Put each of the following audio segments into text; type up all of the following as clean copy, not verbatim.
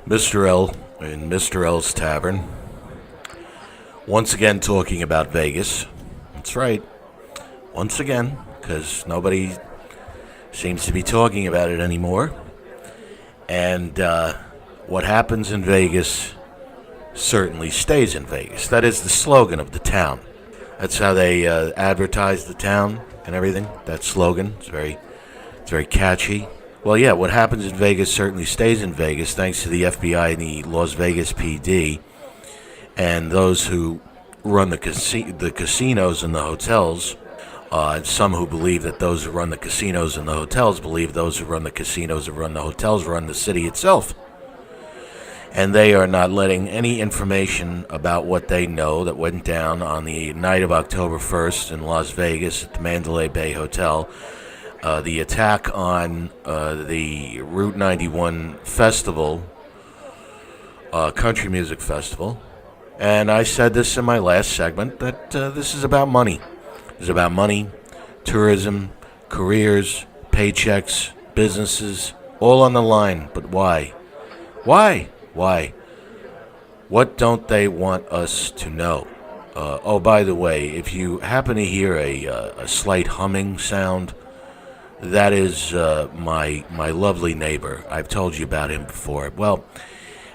Mr. L in Mr. L's Tavern. Once again, talking about Vegas. That's right. Once again, because nobody seems to be talking about it anymore. And what happens in Vegas certainly stays in Vegas. That is the slogan of the town. That's how they advertise the town and everything. That slogan. It's very catchy. Well, yeah, what happens in Vegas certainly stays in Vegas, thanks to the FBI and the Las Vegas PD, and those who run the casinos and the hotels. And some who believe that those who run the casinos and the hotels believe those who run the casinos and run the hotels run the city itself. And they are not letting any information about what they know that went down on the night of October 1st in Las Vegas at the Mandalay Bay Hotel. The attack on the Route 91 festival, country music festival. And I said this in my last segment, that this is about money. It's about money, tourism, careers, paychecks, businesses, all on the line. But why? Why? Why? What don't they want us to know? Oh, by the way, if you happen to hear a slight humming sound, that is my lovely neighbor. I've told you about him before. Well,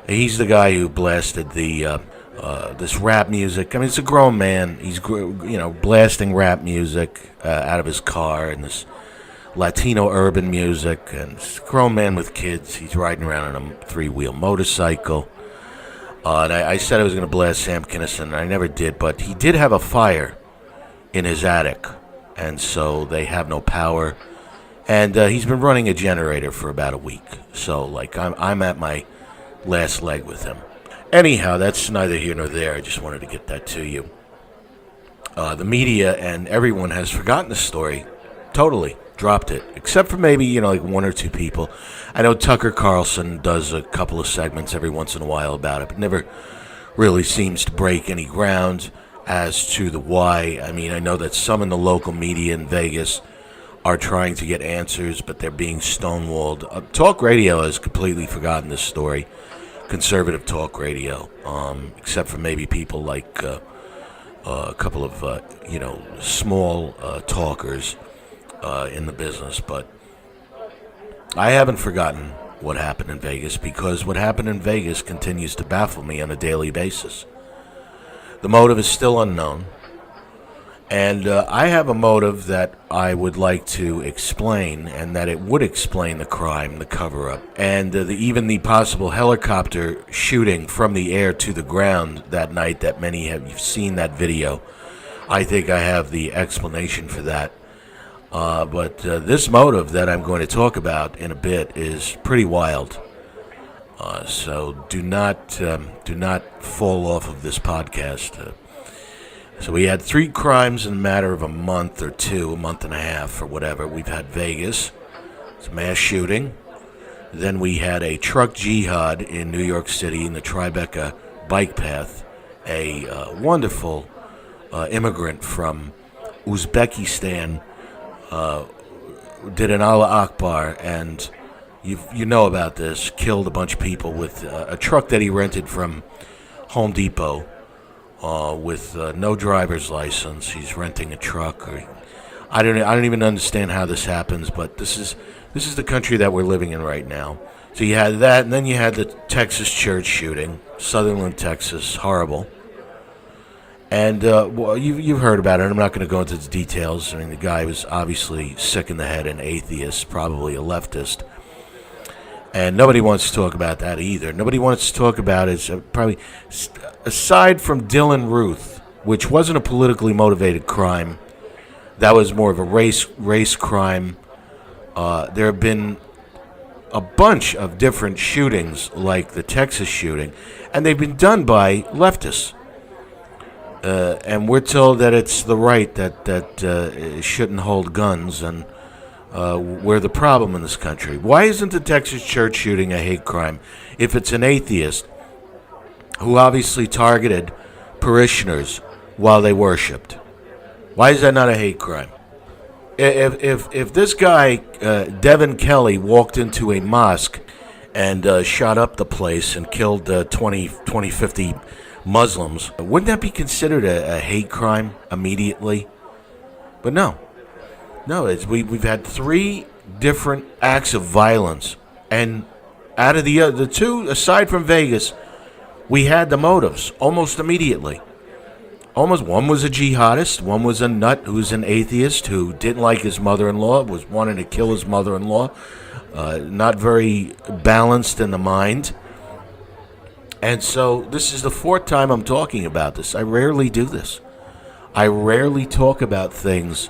he's the guy who blasted the this rap music. I mean, it's a grown man. He's blasting rap music out of his car and this Latino urban music. And it's a grown man with kids. He's riding around on a three-wheel motorcycle. And I said I was going to blast Sam Kinison, and I never did. But he did have a fire in his attic, and so they have no power. And he's been running a generator for about a week. So, I'm at my last leg with him. Anyhow, that's neither here nor there. I just wanted to get that to you. The media and everyone has forgotten the story. Totally. Dropped it. Except for maybe, one or two people. I know Tucker Carlson does a couple of segments every once in a while about it, but never really seems to break any ground as to the why. I mean, I know that some in the local media in Vegas are trying to get answers, but they're being stonewalled. Talk radio has completely forgotten this story. Conservative talk radio, except for maybe people like a couple of small talkers in the business. But I haven't forgotten what happened in Vegas, because what happened in Vegas continues to baffle me on a daily basis. The motive is still unknown, and I have a motive that I would like to explain, and that it would explain the crime, the cover-up, and even the possible helicopter shooting from the air to the ground that night that many have seen that video. I think I have the explanation for that. But this motive that I'm going to talk about in a bit is pretty wild. So do not fall off of this podcast. So we had 3 crimes in a matter of a month or two, a month and a half or whatever. We've had Vegas, it's a mass shooting. Then we had a truck jihad in New York City in the Tribeca bike path. A wonderful immigrant from Uzbekistan did an Allah Akbar, and you know about this, killed a bunch of people with a truck that he rented from Home Depot. With no driver's license. He's renting a truck. I don't even understand how this happens, but this is the country that we're living in right now. So you had that, and then you had the Texas church shooting, Sutherland, Texas, horrible. And well, you've heard about it. I'm not going to go into the details. I mean, the guy was obviously sick in the head, an atheist, probably a leftist. And nobody wants to talk about that either. Nobody wants to talk about it. Probably, aside from Dylan Ruth, which wasn't a politically motivated crime, that was more of a race crime. There have been a bunch of different shootings, like the Texas shooting, and they've been done by leftists. And we're told that it's the right that shouldn't hold guns, and we're the problem in this country. Why isn't the Texas church shooting a hate crime if it's an atheist who obviously targeted parishioners while they worshipped? Why is that not a hate crime? If this guy, Devin Kelly, walked into a mosque and shot up the place and killed 50 Muslims, wouldn't that be considered a hate crime immediately? But no. No, we've had 3 different acts of violence. And out of the 2, aside from Vegas, we had the motives almost immediately. Almost. One was a jihadist. One was a nut who's an atheist who didn't like his mother-in-law, was wanting to kill his mother-in-law. Not very balanced in the mind. And so this is the 4th time I'm talking about this. I rarely do this. I rarely talk about things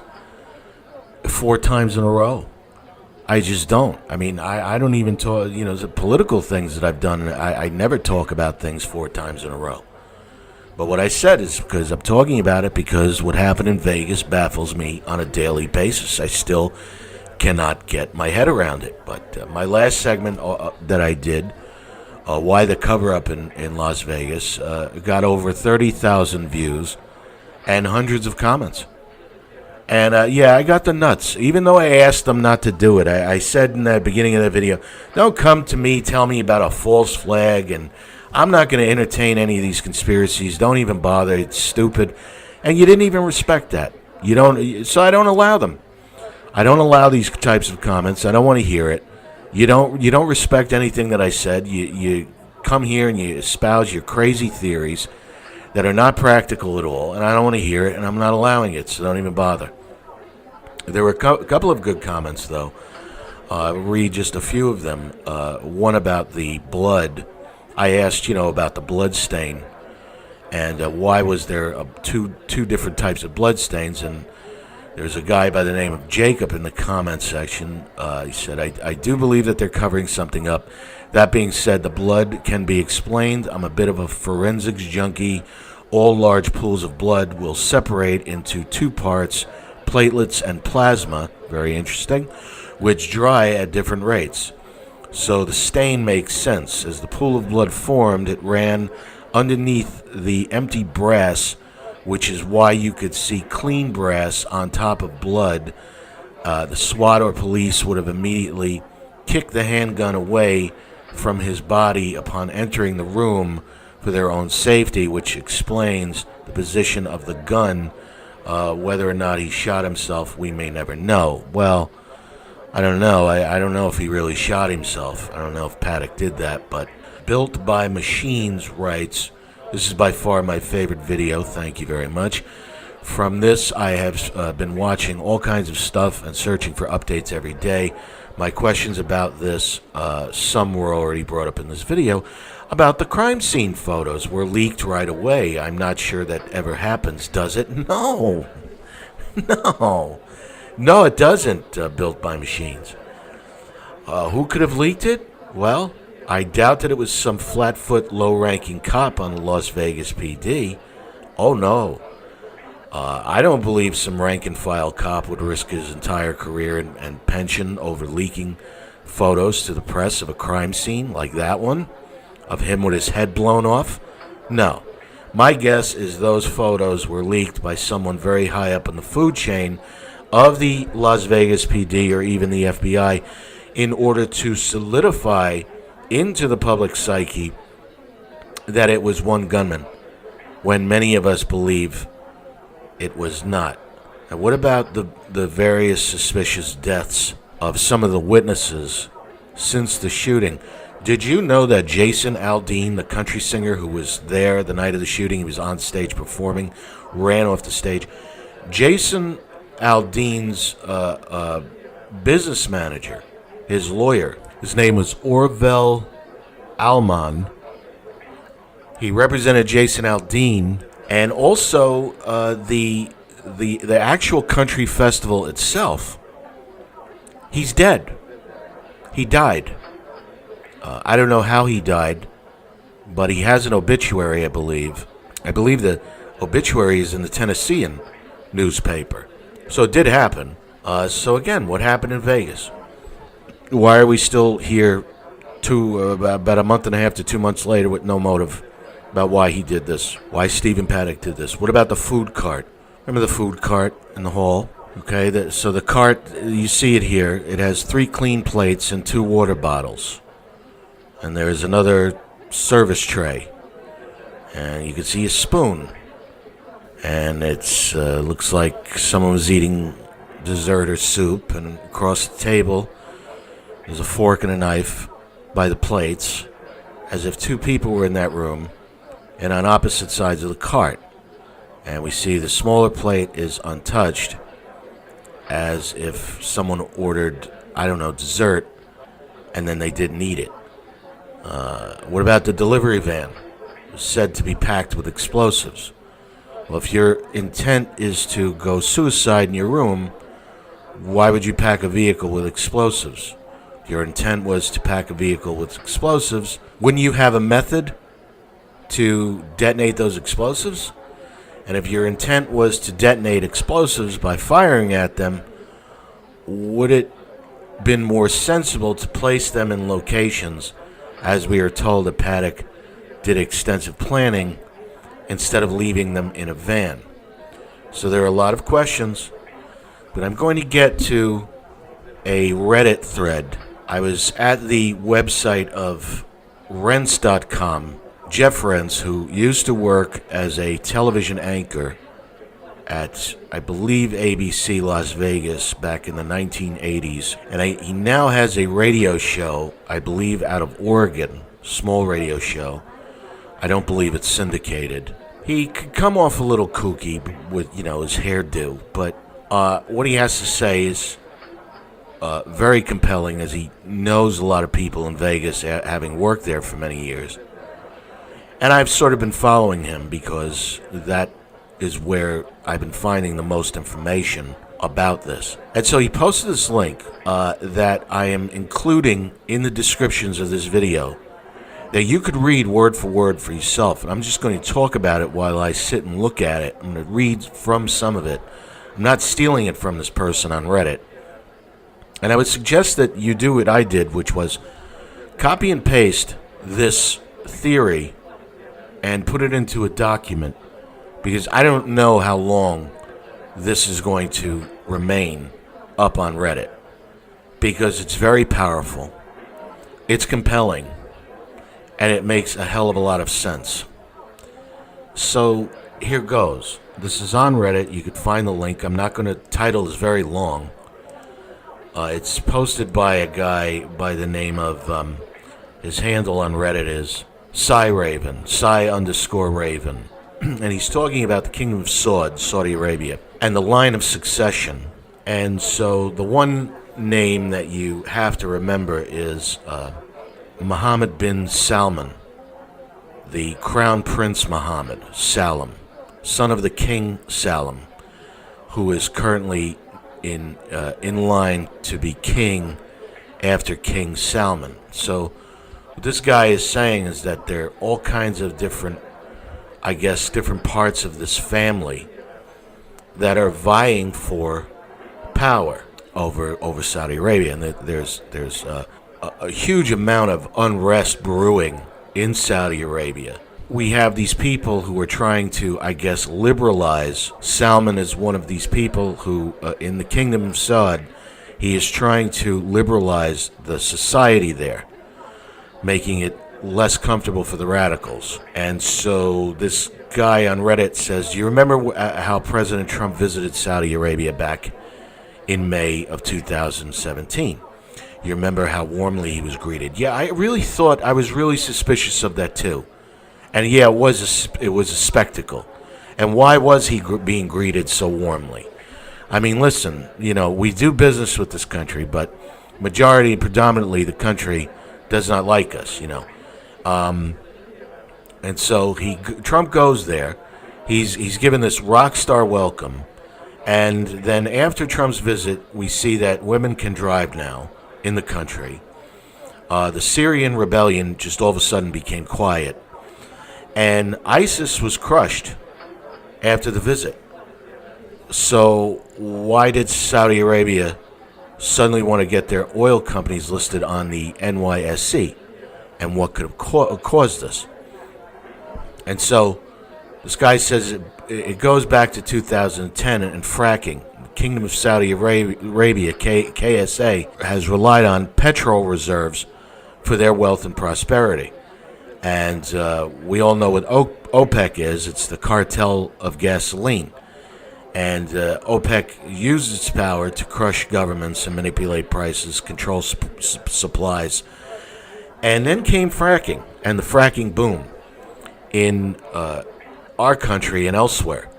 4 times in a row. I just don't. I mean, I don't even talk, the political things that I've done. I never talk about things 4 times in a row. But what I said is because I'm talking about it because what happened in Vegas baffles me on a daily basis. I still cannot get my head around it. But my last segment that I did, Why the Cover-Up in Las Vegas, got over 30,000 views and hundreds of comments. And, I got the nuts. Even though I asked them not to do it, I said in the beginning of the video, don't come to me, tell me about a false flag, and I'm not going to entertain any of these conspiracies. Don't even bother. It's stupid. And you didn't even respect that. So I don't allow them. I don't allow these types of comments. I don't want to hear it. You don't respect anything that I said. You come here and you espouse your crazy theories that are not practical at all, and I don't want to hear it, and I'm not allowing it, so don't even bother. There were a couple of good comments, though. I'll read just a few of them. One about the blood. I asked, about the blood stain, and why was there two different types of blood stains, and there's a guy by the name of Jacob in the comment section. He said, I do believe that they're covering something up. That being said, the blood can be explained. I'm a bit of a forensics junkie. All large pools of blood will separate into 2 parts, platelets and plasma, very interesting, which dry at different rates. So the stain makes sense. As the pool of blood formed, it ran underneath the empty brass, which is why you could see clean brass on top of blood. The SWAT or police would have immediately kicked the handgun away from his body upon entering the room for their own safety, which explains the position of the gun. Whether or not he shot himself, we may never know. Well, I don't know. I don't know if he really shot himself. I don't know if Paddock did that, but Built by Machines writes, this is by far my favorite video. Thank you very much. From this, I have been watching all kinds of stuff and searching for updates every day. My questions about this, some were already brought up in this video, about the crime scene photos were leaked right away. I'm not sure that ever happens, does it? No. No, it doesn't, Built by Machines. Who could have leaked it? Well, I doubt that it was some flat-foot, low-ranking cop on the Las Vegas PD. Oh, no. I don't believe some rank-and-file cop would risk his entire career and pension over leaking photos to the press of a crime scene like that one, of him with his head blown off. No. My guess is those photos were leaked by someone very high up in the food chain of the Las Vegas PD or even the FBI in order to solidify into the public psyche that it was one gunman, when many of us believe it was not. And what about the various suspicious deaths of some of the witnesses since the shooting? Did you know that Jason Aldean, the country singer who was there the night of the shooting, he was on stage performing, ran off the stage? Jason Aldean's business manager, his lawyer, his name was Orville Alman. He represented Jason Aldean, and also the actual country festival itself. He's dead. He died. I don't know how he died, but he has an obituary, I believe. I believe the obituary is in the Tennessean newspaper. So it did happen. So again, what happened in Vegas? Why are we still here about a month and a half to 2 months later with no motive about why he did this, why Stephen Paddock did this? What about the food cart? Remember the food cart in the hall? Okay, so the cart, you see it here. It has 3 clean plates and 2 water bottles. and there's another service tray, and you can see a spoon, and it's looks like someone was eating dessert or soup, and across the table there's a fork and a knife by the plates, as if two people were in that room and on opposite sides of the cart. And we see the smaller plate is untouched, as if someone ordered, I don't know, dessert, and then they didn't eat it. What about the delivery van? It was said to be packed with explosives. Well, if your intent is to go suicide in your room, why would you pack a vehicle with explosives? If your intent was to pack a vehicle with explosives, wouldn't you have a method to detonate those explosives? And if your intent was to detonate explosives by firing at them, would it been more sensible to place them in locations, as we are told that Paddock did extensive planning, instead of leaving them in a van? So there are a lot of questions, but I'm going to get to a Reddit thread. I was at the website of Rense.com. Jeff Rense, who used to work as a television anchor at, I believe, ABC Las Vegas back in the 1980s. And he now has a radio show, I believe, out of Oregon, small radio show. I don't believe it's syndicated. He could come off a little kooky with, his hairdo, but what he has to say is very compelling, as he knows a lot of people in Vegas, having worked there for many years. And I've sort of been following him because that is where I've been finding the most information about this. And so he posted this link that I am including in the descriptions of this video that you could read word for word for yourself. And I'm just going to talk about it while I sit and look at it. I'm going to read from some of it. I'm not stealing it from this person on Reddit. And I would suggest that you do what I did, which was copy and paste this theory and put it into a document, because I don't know how long this is going to remain up on Reddit, because it's very powerful, it's compelling, and it makes a hell of a lot of sense. So here goes. This is on Reddit. You could find the link. I'm not going to title this very long. It's posted by a guy by the name of, his handle on Reddit is Raven, _Raven. And he's talking about the Kingdom of Saud, Saudi Arabia, and the line of succession. And so the one name that you have to remember is Mohammed bin Salman, the Crown Prince Mohammed Salam, son of the King Salam, who is currently in line to be king after King Salman. So what this guy is saying is that there are all kinds of different parts of this family that are vying for power over Saudi Arabia, and there's a huge amount of unrest brewing in Saudi Arabia. We have these people who are trying to, liberalize. Salman is one of these people who, in the Kingdom of Saud, he is trying to liberalize the society there, making it less comfortable for the radicals. And so this guy on Reddit says, do you remember how President Trump visited Saudi Arabia back in May of 2017? You remember how warmly he was greeted? Yeah, I was really suspicious of that too. And yeah, it was a spectacle. And why was he being greeted so warmly? I mean, listen, we do business with this country, but predominantly the country does not like us, And so Trump goes there. He's given this rock star welcome. And then after Trump's visit, we see that women can drive now in the country. The Syrian rebellion just all of a sudden became quiet. And ISIS was crushed after the visit. So why did Saudi Arabia suddenly want to get their oil companies listed on the NYSE? And what could have caused this? And so this guy says it goes back to 2010 and fracking. The Kingdom of Saudi Arabia, KSA, has relied on petrol reserves for their wealth and prosperity. And we all know what OPEC is. It's the cartel of gasoline. And OPEC used its power to crush governments and manipulate prices, control supplies. And then came fracking and the fracking boom in our country and elsewhere.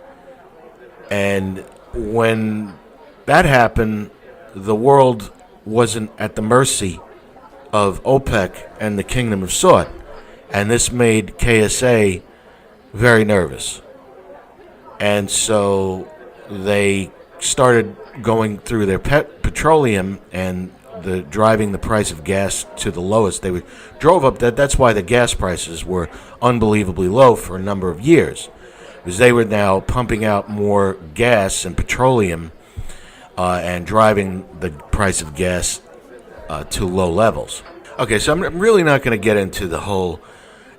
And when that happened, the world wasn't at the mercy of OPEC and the Kingdom of Saud. And this made KSA very nervous. And so they started going through their petroleum and driving the price of gas to the lowest. They drove up that. That's why the gas prices were unbelievably low for a number of years, because they were now pumping out more gas and petroleum and driving the price of gas to low levels. Okay, so I'm really not going to get into the whole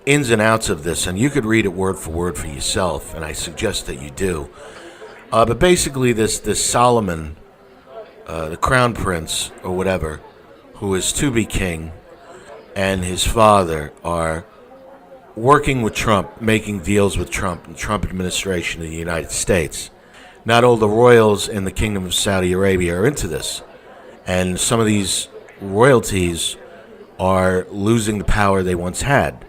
ins and outs of this, and you could read it word for yourself, and I suggest that you do. But basically, this Solomon, the crown prince or whatever, who is to be king, and his father are working with Trump, making deals with Trump and the Trump administration in the United States. Not all the royals in the Kingdom of Saudi Arabia are into this, and some of these royalties are losing the power they once had,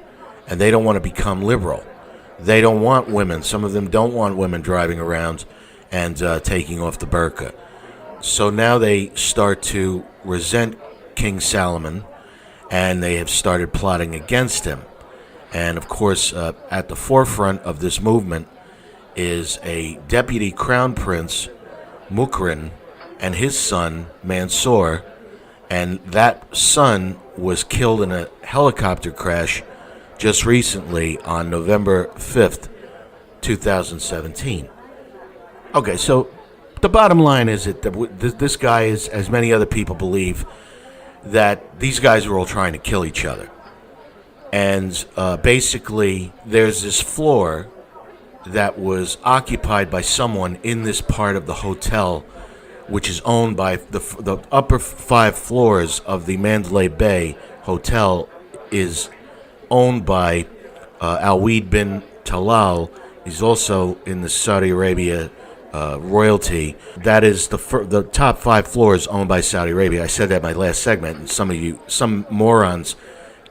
and they don't want to become liberal. They don't want women. Some of them don't want women driving around and taking off the burqa. So now they start to resent King Solomon, and they have started plotting against him. And of course, at the forefront of this movement is a deputy crown prince, Mukrin, and his son, Mansour. And that son was killed in a helicopter crash just recently on November 5th, 2017. Okay, so the bottom line is that this guy is, as many other people believe, that these guys are all trying to kill each other. And basically, there's this floor that was occupied by someone in this part of the hotel, which is owned by the upper 5 floors of the Mandalay Bay Hotel is owned by Alweed bin Talal. He's also in the Saudi Arabia royalty. That is the top 5 floors owned by Saudi Arabia. I said that in my last segment, and some morons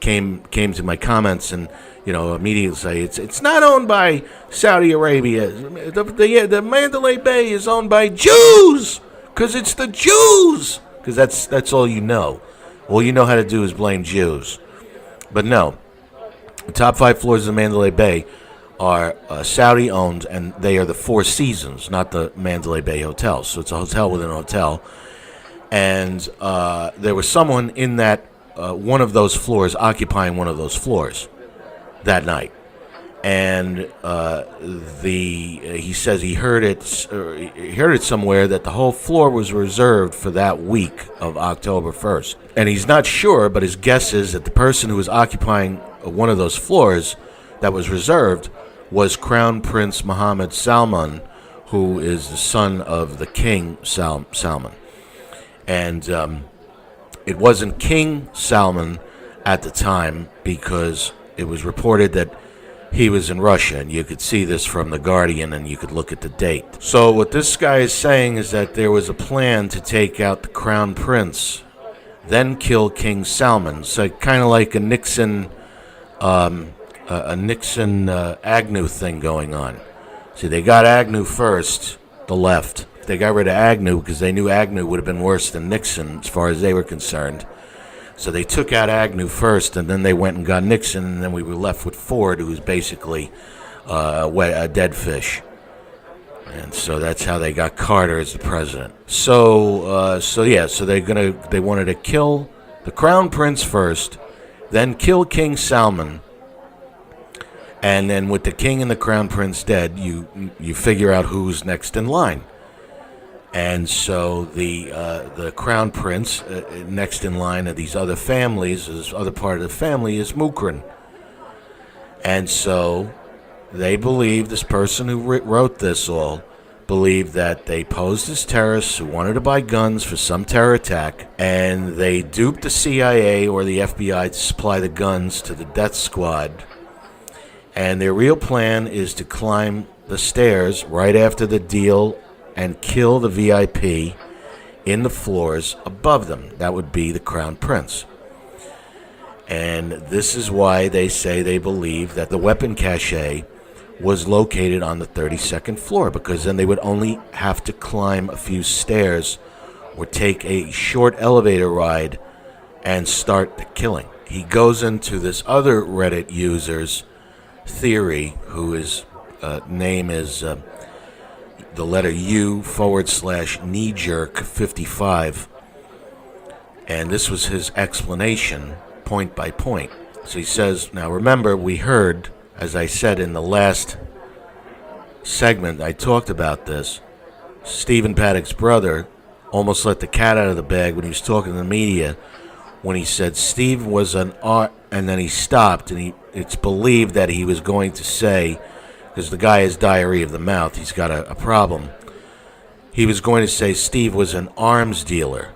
came to my comments and immediately say it's not owned by Saudi Arabia. The Mandalay Bay is owned by Jews because it's the Jews. Because that's all you know. All you know how to do is blame Jews. But no, the top 5 floors of the Mandalay Bay are Saudi owned, and they are the Four Seasons, not the Mandalay Bay Hotel. So it's a hotel within a hotel. And there was someone in that one of those floors, occupying one of those floors that night. And he says he heard it somewhere that the whole floor was reserved for that week of October 1st. And he's not sure, but his guess is that the person who was occupying one of those floors that was reserved was Crown Prince Mohammed Salman, who is the son of the King Salman. And it wasn't King Salman at the time, because it was reported that he was in Russia, and you could see this from The Guardian, and you could look at the date. So what this guy is saying is that there was a plan to take out the Crown Prince, then kill King Salman. So kind of like a Nixon Agnew thing going on. See, they got Agnew first, the left. They got rid of Agnew because they knew Agnew would have been worse than Nixon as far as they were concerned. So they took out Agnew first, and then they went and got Nixon, and then we were left with Ford, who was basically a dead fish. And so that's how they got Carter as the president. So they wanted to kill the Crown Prince first, then kill King Salman, and then with the King and the Crown Prince dead, you figure out who's next in line. And so the Crown Prince, next in line of these other families, this other part of the family, is Mukrin. And so they believe this person who wrote this all believed that they posed as terrorists who wanted to buy guns for some terror attack, and they duped the CIA or the FBI to supply the guns to the death squad. And their real plan is to climb the stairs right after the deal and kill the VIP in the floors above them. That would be the Crown Prince. And this is why they say they believe that the weapon cache was located on the 32nd floor, because then they would only have to climb a few stairs or take a short elevator ride and start the killing. He goes into this other Reddit user's theory, whose name is the letter U / knee-jerk 55, and this was his explanation point by point. So he says, now remember, we heard, as I said in the last segment, I talked about this. Stephen Paddock's brother almost let the cat out of the bag when he was talking to the media, when he said Steve was an art, and then he stopped, and it's believed that he was going to say, because the guy has diarrhea of the mouth, he's got a problem. He was going to say Steve was an arms dealer.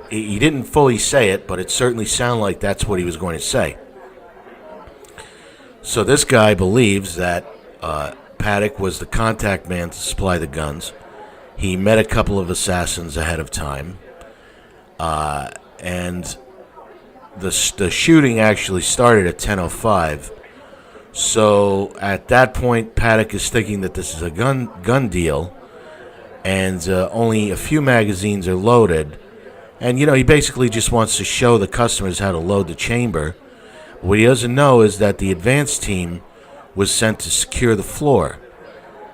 He didn't fully say it, but it certainly sounded like that's what he was going to say. So this guy believes that Paddock was the contact man to supply the guns. He met a couple of assassins ahead of time. And the shooting actually started at 10:05. So at that point, Paddock is thinking that this is a gun deal, and only a few magazines are loaded. And, he basically just wants to show the customers how to load the chamber. What he doesn't know is that the advance team was sent to secure the floor,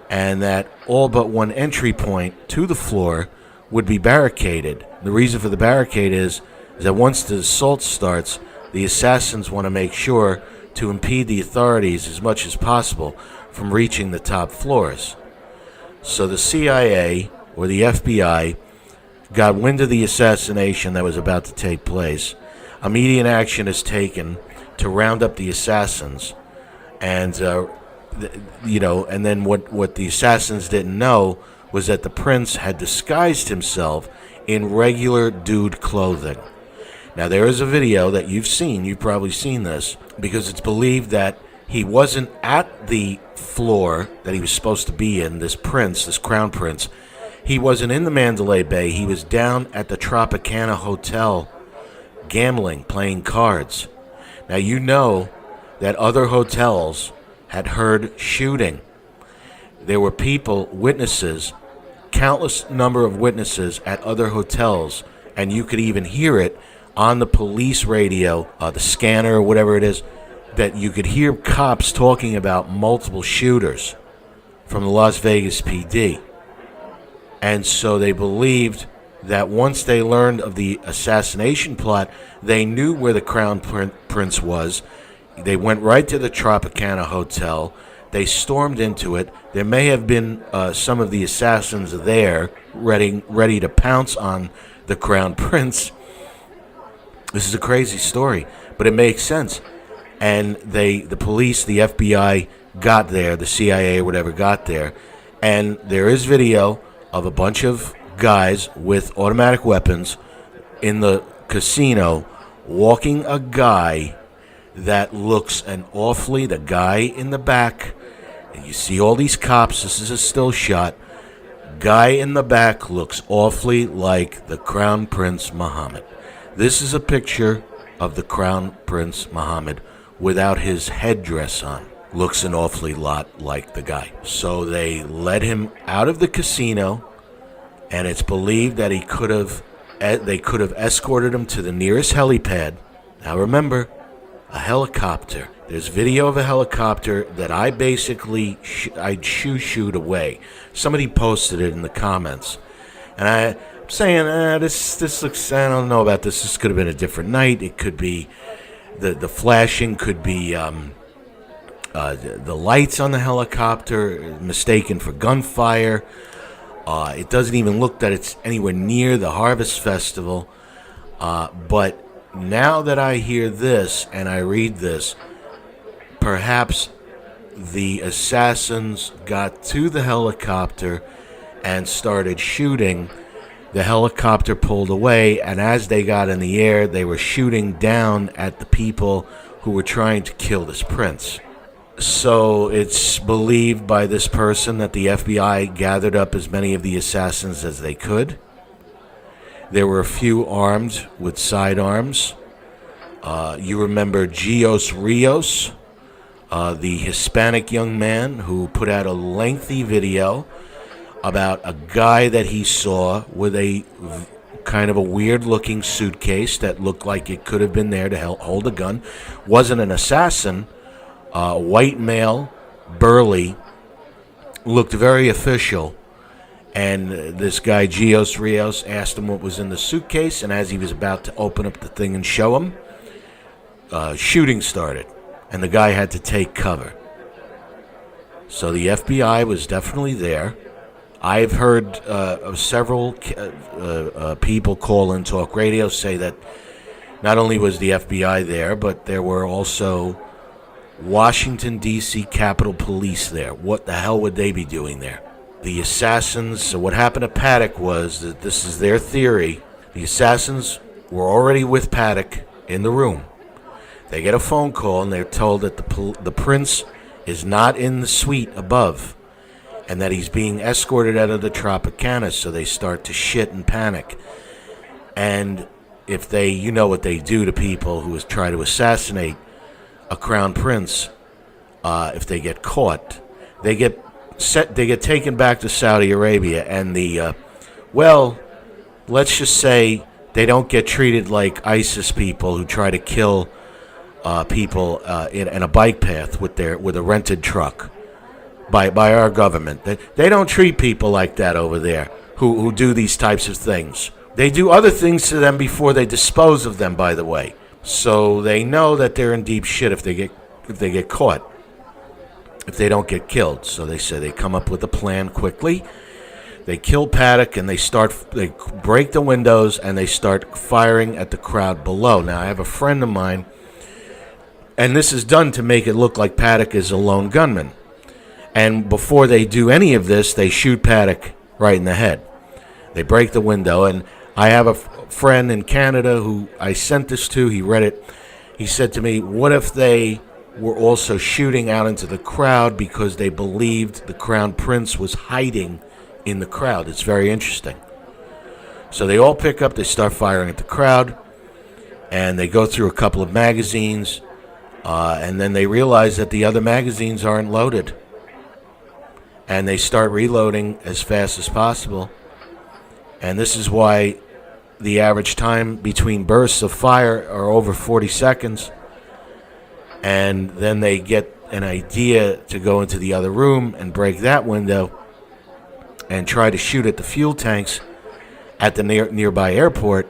and that all but one entry point to the floor would be barricaded. The reason for the barricade is that once the assault starts, the assassins want to make sure to impede the authorities as much as possible from reaching the top floors. So the CIA or the FBI got wind of the assassination that was about to take place. Immediate action is taken to round up the assassins, and and then what the assassins didn't know was that the prince had disguised himself in regular dude clothing. Now there is a video that you've probably seen this, because it's believed that he wasn't at the floor that he was supposed to be in, this crown prince. He wasn't in the Mandalay Bay, he was down at the Tropicana Hotel gambling, playing cards. Now you know that other hotels had heard shooting. There were witnesses, countless number of witnesses at other hotels, and you could even hear it on the police radio, the scanner or whatever it is, that you could hear cops talking about multiple shooters from the Las Vegas PD. And so they believed that once they learned of the assassination plot, they knew where the Crown Prince was. They went right to the Tropicana Hotel. They stormed into it. There may have been some of the assassins there ready to pounce on the Crown Prince. This is a crazy story, but it makes sense. And the police, the FBI got there, the CIA or whatever got there, and there is video of a bunch of guys with automatic weapons in the casino walking a guy that looks the guy in the back, and you see all these cops, this is a still shot, guy in the back looks awfully like the Crown Prince Mohammed. This is a picture of the Crown Prince Mohammed without his headdress on. Looks an awfully lot like the guy. So they led him out of the casino, and it's believed that they could have escorted him to the nearest helipad. Now remember, a helicopter. There's video of a helicopter that I basically I'd shooed away. Somebody posted it in the comments, and I'm saying this looks, I don't know about this. This could have been a different night. It could be the flashing could be the lights on the helicopter mistaken for gunfire. It doesn't even look that it's anywhere near the Harvest Festival. But now that I hear this and I read this, perhaps the assassins got to the helicopter and started shooting, the helicopter pulled away, and as they got in the air, they were shooting down at the people who were trying to kill this prince. So it's believed by this person that the FBI gathered up as many of the assassins as they could. There were a few armed with sidearms. You remember Gios Rios, the Hispanic young man who put out a lengthy video about a guy that he saw with a kind of a weird-looking suitcase that looked like it could have been there to hold a gun. Wasn't an assassin. White male, burly, looked very official. And this guy, Gios Rios, asked him what was in the suitcase, and as he was about to open up the thing and show him, shooting started, and the guy had to take cover. So the FBI was definitely there. I've heard of several people call in talk radio say that not only was the FBI there, but there were also Washington, D.C. Capitol Police there. What the hell would they be doing there? The assassins, so what happened to Paddock was that this is their theory. The assassins were already with Paddock in the room. They get a phone call and they're told that the prince is not in the suite above and that he's being escorted out of the Tropicana, so they start to shit and panic. And if they, you know what they do to people who try to assassinate a crown prince, if they get caught, they get taken back to Saudi Arabia, and let's just say they don't get treated like ISIS people who try to kill people in a bike path with a rented truck by our government. They don't treat people like that over there who do these types of things. They do other things to them before they dispose of them, by the way. So they know that they're in deep shit if they get caught, if they don't get killed. So they say they come up with a plan quickly. They kill Paddock and they break the windows and they start firing at the crowd below. Now I have a friend of mine, and this is done to make it look like Paddock is a lone gunman. And before they do any of this, they shoot Paddock right in the head. They break the window, and I have a friend in Canada who I sent this to. He read it. He said to me, what if they were also shooting out into the crowd because they believed the crown prince was hiding in the crowd? It's very interesting. So they all pick up, they start firing at the crowd, and they go through a couple of magazines, and then they realize that the other magazines aren't loaded. And they start reloading as fast as possible. And this is why the average time between bursts of fire are over 40 seconds. And then they get an idea to go into the other room and break that window and try to shoot at the fuel tanks at the nearby airport.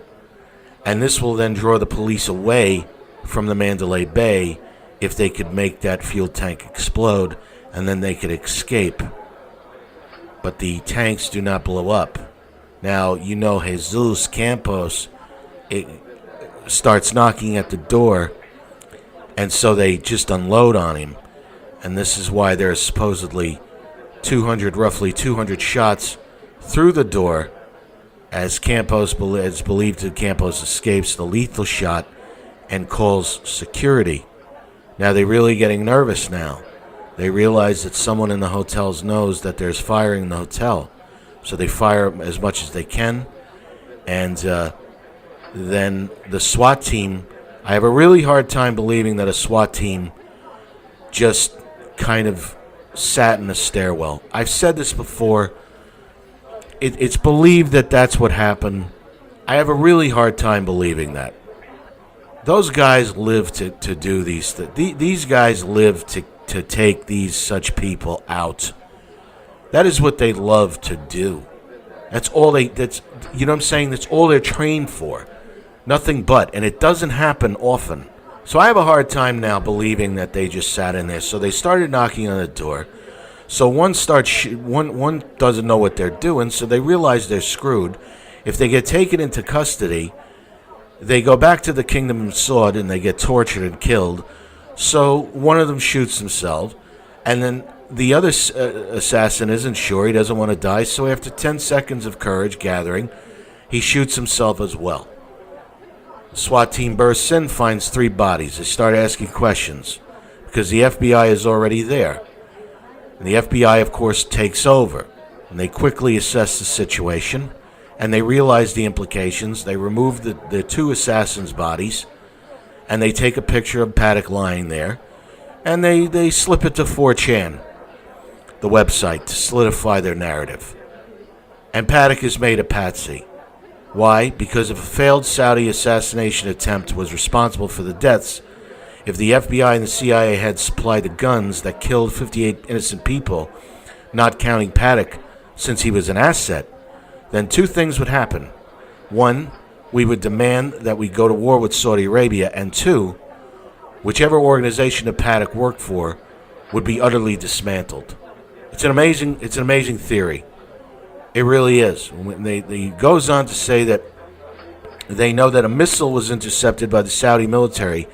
And this will then draw the police away from the Mandalay Bay if they could make that fuel tank explode, and then they could escape. But the tanks do not blow up. Now, you know, Jesus Campos starts knocking at the door, and so they just unload on him. And this is why there's supposedly roughly 200 shots through the door, as it's believed that Campos escapes the lethal shot and calls security. Now, they're really getting nervous now. They realize that someone in the hotels knows that there's firing in the hotel. So they fire as much as they can. And then the SWAT team, I have a really hard time believing that a SWAT team just kind of sat in a stairwell. I've said this before. It's believed that that's what happened. I have a really hard time believing that. Those guys live to do these things. These guys live to take such people out. That is what they love to do. That's all you know what I'm saying? That's all they're trained for. Nothing but. And it doesn't happen often. So I have a hard time now believing that they just sat in there. So they started knocking on the door. So one doesn't know what they're doing, so they realize they're screwed. If they get taken into custody, they go back to the Kingdom of Sword and they get tortured and killed. So one of them shoots himself, And then the other assassin isn't sure. He doesn't want to die. So after 10 seconds of courage gathering, he shoots himself as well. The SWAT team bursts in, finds 3 bodies. They start asking questions because the FBI is already there. And the FBI, of course, takes over. And they quickly assess the situation, and they realize the implications. They remove the 2 assassins' bodies, and they take a picture of Paddock lying there, and they slip it to 4chan, the website, to solidify their narrative. And Paddock is made a patsy. Why? Because if a failed Saudi assassination attempt was responsible for the deaths, if the FBI and the CIA had supplied the guns that killed 58 innocent people, not counting Paddock since he was an asset, then 2 things would happen. 1, we would demand that we go to war with Saudi Arabia, and 2, whichever organization that Paddock worked for would be utterly dismantled. It's an amazing theory. It really is. He goes on to say that they know that a missile was intercepted by the Saudi military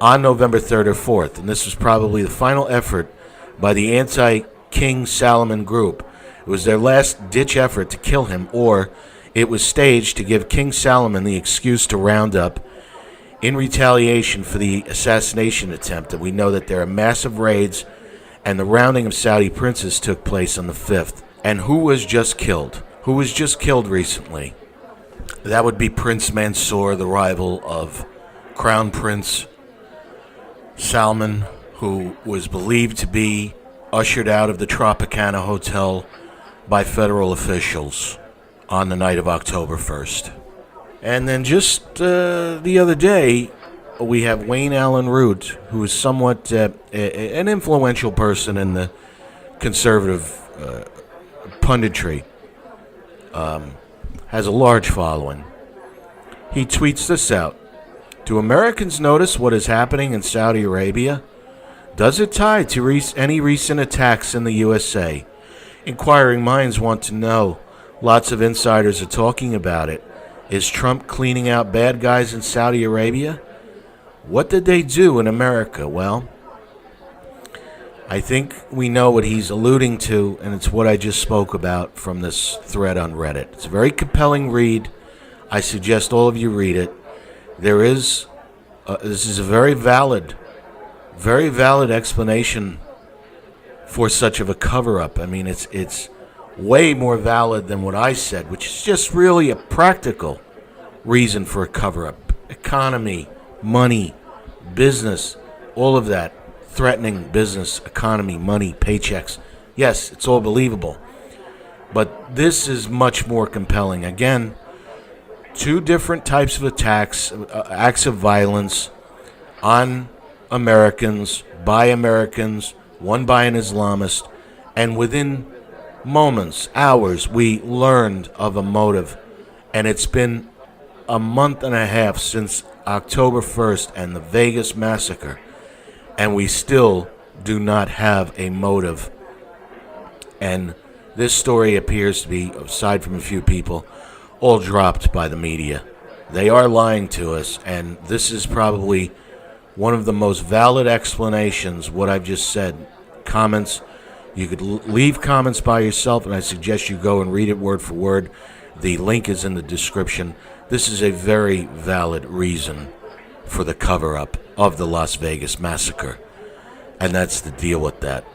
on November 3rd or 4th, and this was probably the final effort by the anti-King Salman group. It was their last-ditch effort to kill him, or it was staged to give King Salman the excuse to round up in retaliation for the assassination attempt. And we know that there are massive raids, and the rounding of Saudi princes took place on the 5th. And who was just killed? Who was just killed recently? That would be Prince Mansour, the rival of Crown Prince Salman, who was believed to be ushered out of the Tropicana Hotel by federal officials on the night of October 1st. And then just the other day, we have Wayne Allen Root, who is somewhat an influential person in the conservative punditry, has a large following. He tweets this out. Do Americans notice what is happening in Saudi Arabia? Does it tie to any recent attacks in the USA? Inquiring minds want to know. Lots of insiders are talking about it. Is Trump cleaning out bad guys in Saudi Arabia? What did they do in America? Well, I think we know what he's alluding to, and it's what I just spoke about from this thread on Reddit. It's a very compelling read. I suggest all of you read it. This is a very valid explanation for such of a cover-up. I mean, it's way more valid than what I said, which is just really a practical reason for a cover-up. Economy, money, business, all of that. Threatening business, economy, money, paychecks. Yes, it's all believable. But this is much more compelling. Again, 2 different types of attacks, acts of violence on Americans, by Americans, one by an Islamist, and within moments, hours, we learned of a motive. And it's been a month and a half since October 1st and the Vegas massacre. And we still do not have a motive. And this story appears to be, aside from a few people, all dropped by the media. They are lying to us, and this is probably one of the most valid explanations, what I've just said. Comments, you could leave comments by yourself, and I suggest you go and read it word for word. The link is in the description. This is a very valid reason for the cover-up of the Las Vegas massacre. And that's the deal with that.